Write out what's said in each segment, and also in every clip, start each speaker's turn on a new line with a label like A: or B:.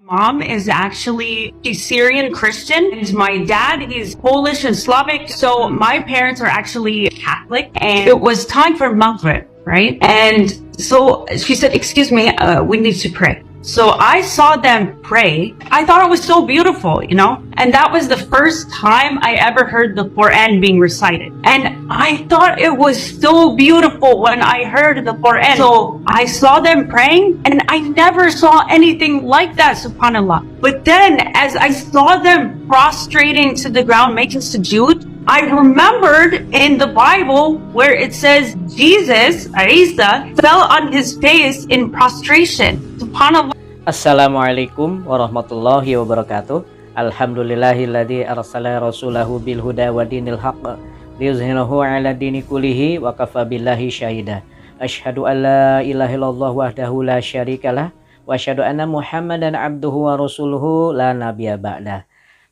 A: Mom is actually she's Syrian Christian, and my dad is Polish and Slavic. So my parents are actually Catholic, and it was time for Maghrib, right? And so she said, "Excuse me, we need to pray." So I saw them pray. I thought it was so beautiful, and that was the first time I ever heard the Qur'an being recited. And I thought it was so beautiful when I heard the Qur'an. So I saw them praying, and I never saw anything like that, subhanAllah. But then as I saw them prostrating to the ground, making sujood, I remembered in the Bible where it says Jesus, Isa, fell on his face in prostration. Subhanallah.
B: Assalamualaikum warahmatullahi wabarakatuh. Alhamdulillahilladzi arsala rasulahu bil huda wa dinil haqq liyuzhirahu ala dini kullihi wa kafa billahi syahida. Asyhadu an la ilaha illallah wahdahu la syarikalah wa asyhadu anna Muhammadan abduhu wa rasuluhu la nabiyya ba'dah.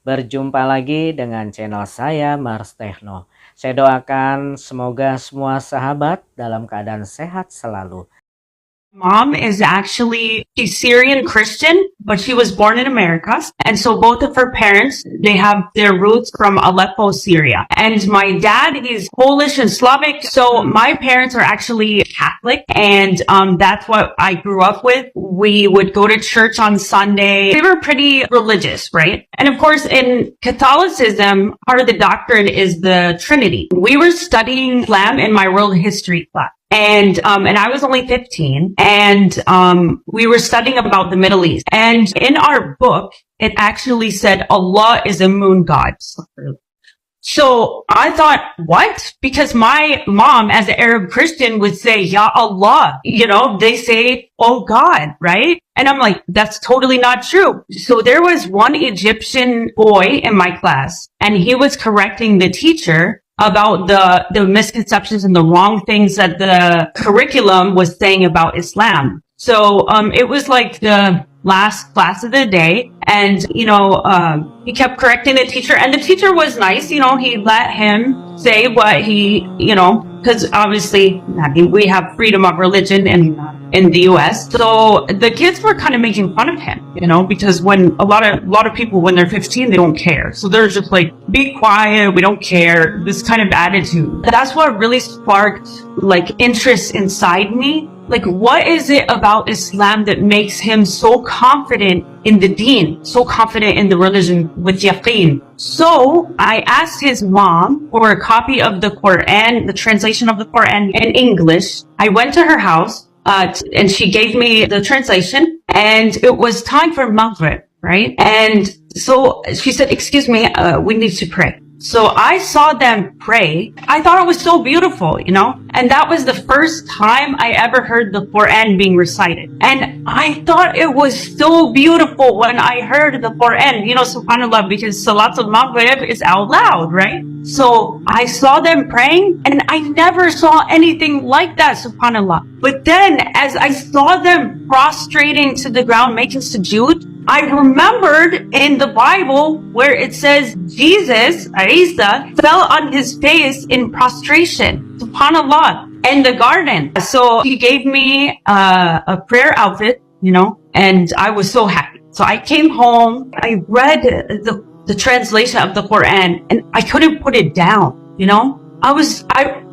B: Berjumpa lagi dengan channel saya Mars Techno. Saya doakan semoga semua sahabat dalam keadaan sehat selalu.
A: Mom is actually she's Syrian Christian, but she was born in America. And so both of her parents, they have their roots from Aleppo, Syria. And my dad is Polish and Slavic. So my parents are actually Catholic. And that's what I grew up with. We would go to church on Sunday. They were pretty religious, right? And of course, in Catholicism, part of the doctrine is the Trinity. We were studying Islam in my world history class. And I was only 15, and we were studying about the Middle East. And in our book, it actually said Allah is a moon god. So I thought, what? Because my mom, as an Arab Christian, would say, Ya Allah. They say, oh God, right? And I'm like, that's totally not true. So there was one Egyptian boy in my class, and he was correcting the teacher about the misconceptions and the wrong things that the curriculum was saying about Islam. So it was like the last class of the day, and he kept correcting the teacher, and the teacher was nice. He let him say what he, because obviously we have freedom of religion in the US. So the kids were kind of making fun of him, because when a lot of people, when they're 15, they don't care. So they're just like, be quiet, we don't care, this kind of attitude. That's what really sparked interest inside me. What is it about Islam that makes him so confident in the deen, so confident in the religion with yaqeen? So I asked his mom for a copy of the Qur'an, the translation of the Qur'an in English. I went to her house, and she gave me the translation, and it was time for Maghrib, right? And so she said, "Excuse me, we need to pray." So I saw them pray. I thought it was so beautiful, and that was the first time I ever heard the Qur'an being recited. And I thought it was so beautiful when I heard the Qur'an, subhanAllah, because Salatul Maghrib is out loud, right? So I saw them praying, and I never saw anything like that, subhanAllah. But then as I saw them prostrating to the ground, making sujood, I remembered in the Bible where it says Jesus, Isa, fell on his face in prostration, subhanAllah, in the garden. So he gave me a prayer outfit, and I was so happy. So I came home, I read the translation of the Qur'an, and I couldn't put it down,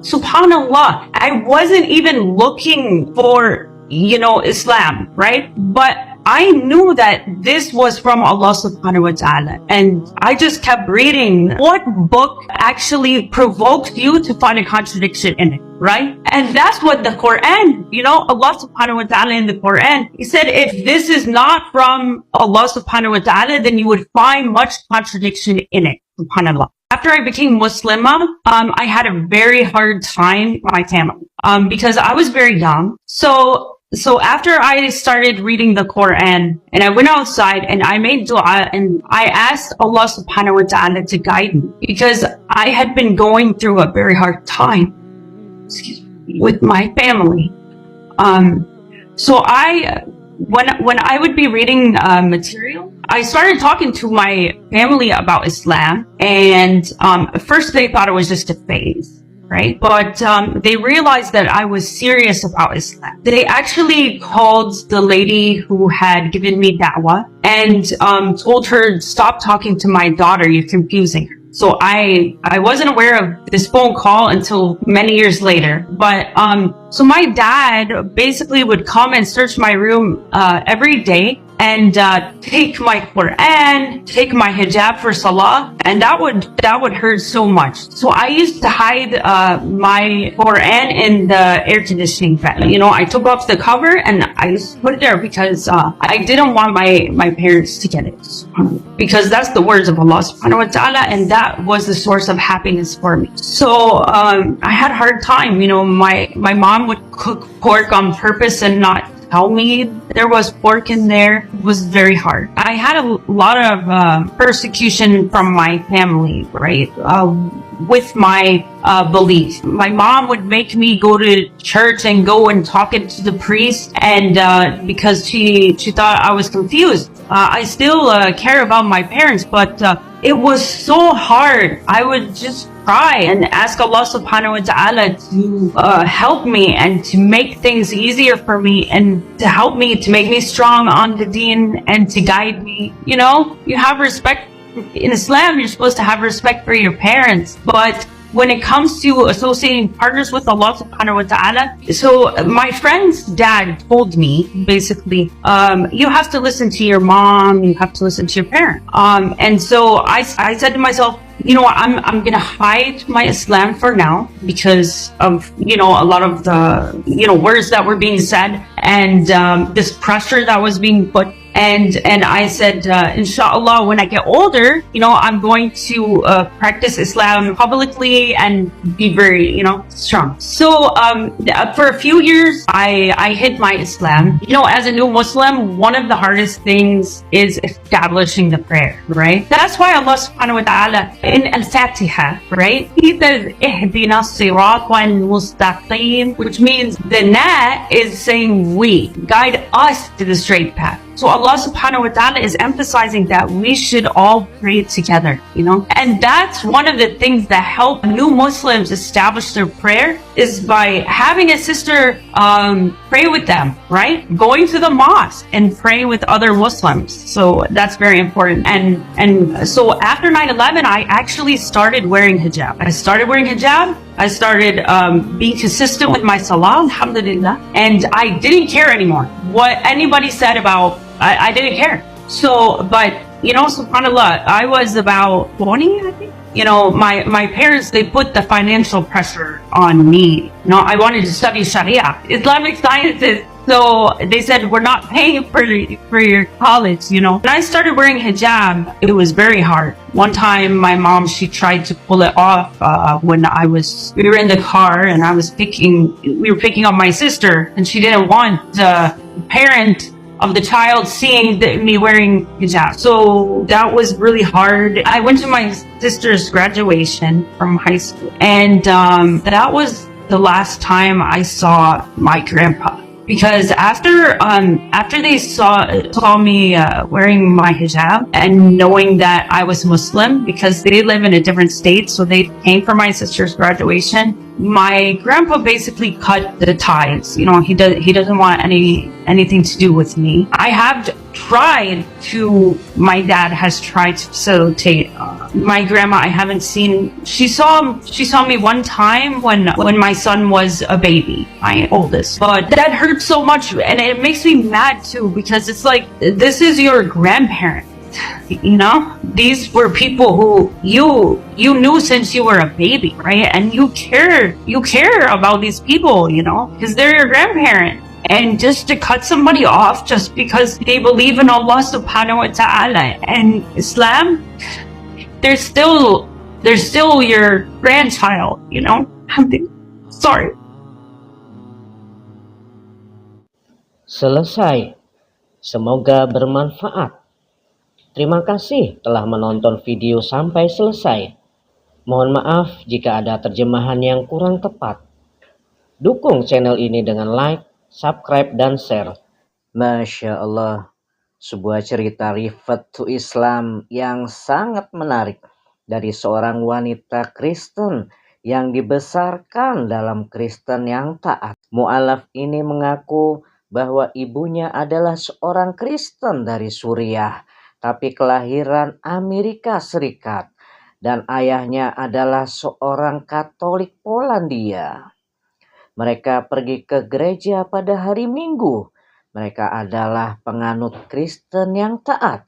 A: subhanAllah, I wasn't even looking for, Islam, right? But I knew that this was from Allah subhanahu wa ta'ala, and I just kept reading. What book actually provokes you to find a contradiction in it, right? And that's what the Qur'an, Allah subhanahu wa ta'ala in the Qur'an, He said, if this is not from Allah subhanahu wa ta'ala, then you would find much contradiction in it, subhanAllah. After I became Muslimah, I had a very hard time with my family, because I was very young. So after I started reading the Qur'an, and I went outside and I made dua, and I asked Allah subhanahu wa ta'ala to guide me, because I had been going through a very hard time, with my family. So when I would be reading material, I started talking to my family about Islam, and at first they thought it was just a phase. Right? But they realized that I was serious about Islam. They actually called the lady who had given me da'wah, and told her, stop talking to my daughter, you're confusing her. So I wasn't aware of this phone call until many years later. But so my dad basically would come and search my room every day and take my Qur'an, take my hijab for salah, and that would hurt so much. So I used to hide my Qur'an in the air conditioning fan. You know, I took off the cover and I just put it there because I didn't want my parents to get it, because that's the words of Allah subhanahu wa ta'ala, and that was the source of happiness for me. So I had a hard time. You know, my mom would cook pork on purpose and not tell me there was pork in there. It was very hard. I had a lot of persecution from my family, right? With my belief. My mom would make me go to church and go and talk it to the priest, and because she thought I was confused. I still care about my parents, but it was so hard. I would just cry and ask Allah subhanahu wa ta'ala to help me and to make things easier for me, and to help me, to make me strong on the deen, and to guide me. You know, you have respect. In Islam, you're supposed to have respect for your parents, but when it comes to associating partners with Allah subhanahu wa ta'ala, so my friend's dad told me, basically, you have to listen to your mom, you have to listen to your parent. And so I said to myself, you know, I'm gonna hide my Islam for now because of, you know, a lot of the, you know, words that were being said, and this pressure that was being put. And I said, inshallah, when I get older, you know, I'm going to practice Islam publicly and be very, you know, strong. So for a few years, I hid my Islam. You know, as a new Muslim, one of the hardest things is establishing the prayer, right? That's why Allah subhanahu wa ta'ala in Al-Fatiha, right? He says, Ihdina sirat al-mustaqim, which means the na is saying we, guide us to the straight path. So Allah subhanahu wa ta'ala is emphasizing that we should all pray together, you know? And that's one of the things that help new Muslims establish their prayer, is by having a sister pray with them, right? Going to the mosque and praying with other Muslims. So that's very important. And so after 9/11, I actually started wearing hijab. I started being consistent with my salah, alhamdulillah, and I didn't care anymore what anybody said about, I didn't care. So, but, you know, subhanAllah, I was about 20, I think. You know, my parents, they put the financial pressure on me. You know, I wanted to study Sharia, Islamic sciences. So they said, we're not paying for your college, you know. When I started wearing hijab, it was very hard. One time, my mom, she tried to pull it off when we were in the car, and we were picking up my sister, and she didn't want the parent of the child seeing me wearing hijab. So that was really hard. I went to my sister's graduation from high school, and that was the last time I saw my grandpa. Because after they saw me wearing my hijab and knowing that I was Muslim, because they live in a different state, so they came for my sister's graduation, my grandpa basically cut the ties. You know, he doesn't want anything to do with me. My dad has tried to facilitate. My grandma, I haven't seen. She saw me one time when my son was a baby, my oldest. But that hurts so much, and it makes me mad too, because it's like, this is your grandparent. You know, these were people who you knew since you were a baby, right? And you care about these people, you know, because they're your grandparent. And just to cut somebody off just because they believe in Allah subhanahu wa ta'ala and Islam, they're still your grandchild, you know. Sorry.
B: Selesai. Semoga bermanfaat. Terima kasih telah menonton video sampai selesai. Mohon maaf jika ada terjemahan yang kurang tepat. Dukung channel ini dengan like, subscribe, dan share. Masya Allah, sebuah cerita revert to Islam yang sangat menarik dari seorang wanita Kristen yang dibesarkan dalam Kristen yang taat. Mualaf ini mengaku bahwa ibunya adalah seorang Kristen dari Suriah, tapi kelahiran Amerika Serikat, dan ayahnya adalah seorang Katolik Polandia. Mereka pergi ke gereja pada hari Minggu. Mereka adalah penganut Kristen yang taat.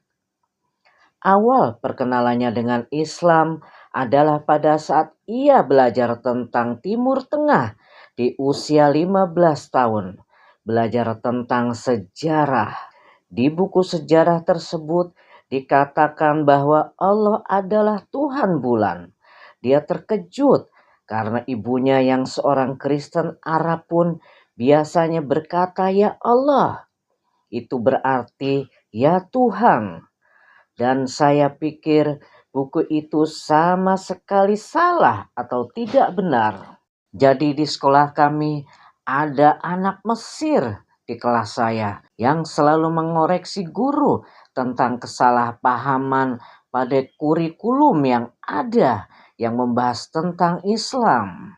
B: Awal perkenalannya dengan Islam adalah pada saat ia belajar tentang Timur Tengah di usia 15 tahun. Belajar tentang sejarah. Di buku sejarah tersebut dikatakan bahwa Allah adalah Tuhan bulan. Dia terkejut karena ibunya yang seorang Kristen Arab pun biasanya berkata ya Allah. Itu berarti ya Tuhan. Dan saya pikir buku itu sama sekali salah atau tidak benar. Jadi di sekolah kami ada anak Mesir di kelas saya yang selalu mengoreksi guru tentang kesalahpahaman pada kurikulum yang ada yang membahas tentang Islam.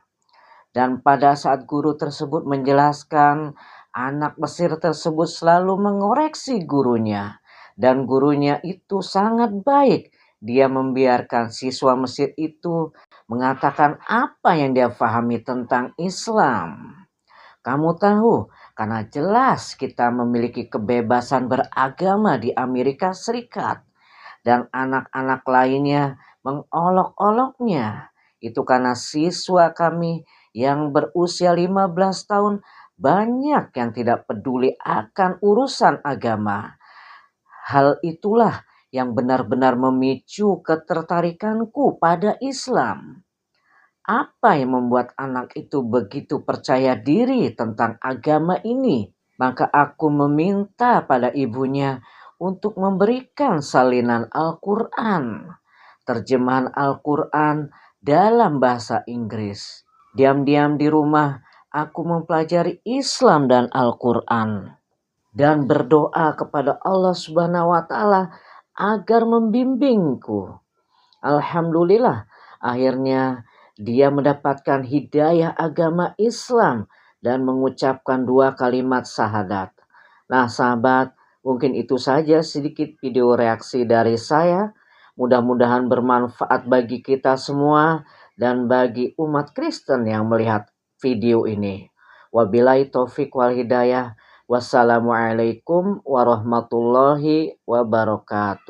B: Dan pada saat guru tersebut menjelaskan, anak Mesir tersebut selalu mengoreksi gurunya. Dan gurunya itu sangat baik. Dia membiarkan siswa Mesir itu mengatakan apa yang dia pahami tentang Islam. Kamu tahu, karena jelas kita memiliki kebebasan beragama di Amerika Serikat. Dan anak-anak lainnya mengolok-oloknya. Itu karena siswa kami yang berusia 15 tahun banyak yang tidak peduli akan urusan agama. Hal itulah yang benar-benar memicu ketertarikanku pada Islam. Apa yang membuat anak itu begitu percaya diri tentang agama ini? Maka aku meminta pada ibunya untuk memberikan salinan Al-Qur'an, terjemahan Al-Qur'an dalam bahasa Inggris. Diam-diam di rumah aku mempelajari Islam dan Al-Qur'an dan berdoa kepada Allah Subhanahu wa taala agar membimbingku. Alhamdulillah, akhirnya dia mendapatkan hidayah agama Islam dan mengucapkan 2 kalimat syahadat. Nah sahabat, mungkin itu saja sedikit video reaksi dari saya. Mudah-mudahan bermanfaat bagi kita semua dan bagi umat Kristen yang melihat video ini. Wabillahi taufik wal hidayah. Wassalamualaikum warahmatullahi wabarakatuh.